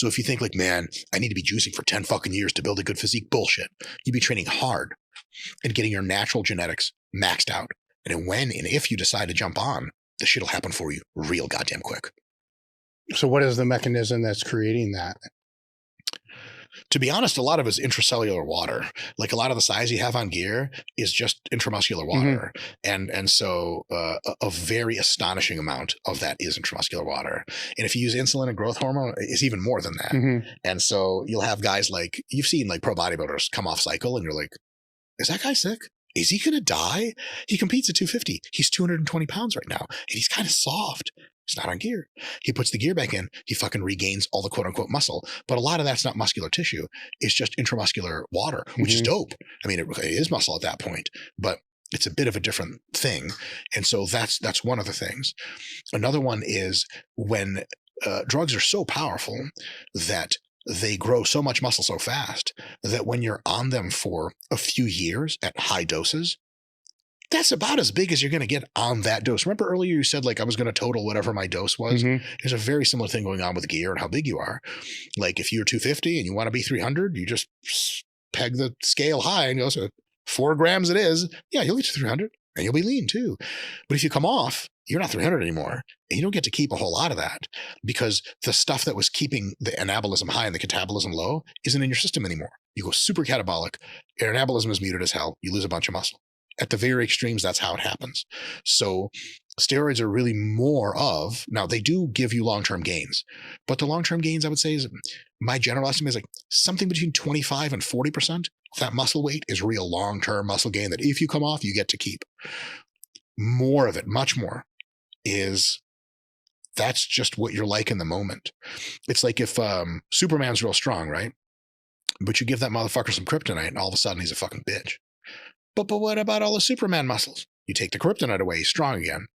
So if you think like, man, I need to be juicing for 10 fucking years to build a good physique, bullshit. You'd be training hard and getting your natural genetics maxed out. And when and if you decide to jump on, the shit'll happen for you real goddamn quick. So what is the mechanism that's creating that? To be honest, a lot of it is intracellular water. Like a lot of the size you have on gear is just intramuscular water. And so a very astonishing amount of that is intramuscular water. And if you use insulin and growth hormone, it's even more than that. And so you'll have guys like, you've seen like pro bodybuilders come off cycle and you're like, is that guy sick? Is he going to die? He competes at 250. He's 220 pounds right now. And he's kind of soft. He's not on gear. He puts the gear back in. He fucking regains all the quote unquote muscle. But a lot of that's not muscular tissue. It's just intramuscular water, which is dope. I mean, it is muscle at that point, but it's a bit of a different thing. And so that's one of the things. Another one is when drugs are so powerful that they grow so much muscle so fast that when you're on them for a few years at high doses, that's about as big as you're going to get on that dose. Remember earlier you said like I was going to total whatever my dose was? There's a very similar thing going on with gear and how big you are. Like if you're 250 and you want to be 300, you just peg the scale high and go, so 4 grams it is. Yeah, you'll get to 300 and you'll be lean too. But if you come off, you're not 300 anymore. And you don't get to keep a whole lot of that because the stuff that was keeping the anabolism high and the catabolism low isn't in your system anymore. You go super catabolic, your anabolism is muted as hell. You lose a bunch of muscle. At the very extremes, that's how it happens. So steroids are really more of, now they do give you long-term gains, but the long-term gains I would say is, my general estimate is like something between 25 and 40% of that muscle weight is real long-term muscle gain that if you come off, you get to keep. More of it, much more, is that's just what you're like in the moment. It's like if Superman's real strong, right? But you give that motherfucker some kryptonite and all of a sudden he's a fucking bitch. But what about all the Superman muscles? You take the kryptonite away, he's strong again.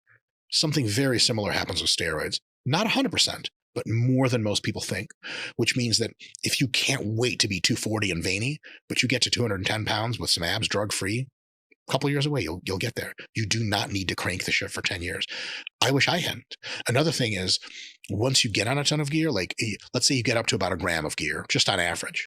Something very similar happens with steroids. Not 100%, but more than most people think, which means that if you can't wait to be 240 and veiny, but you get to 210 pounds with some abs, drug-free, a couple of years away, you'll get there. You do not need to crank the shit for 10 years. I wish I hadn't. Another thing is, once you get on a ton of gear, like let's say you get up to about 1 gram of gear, just on average,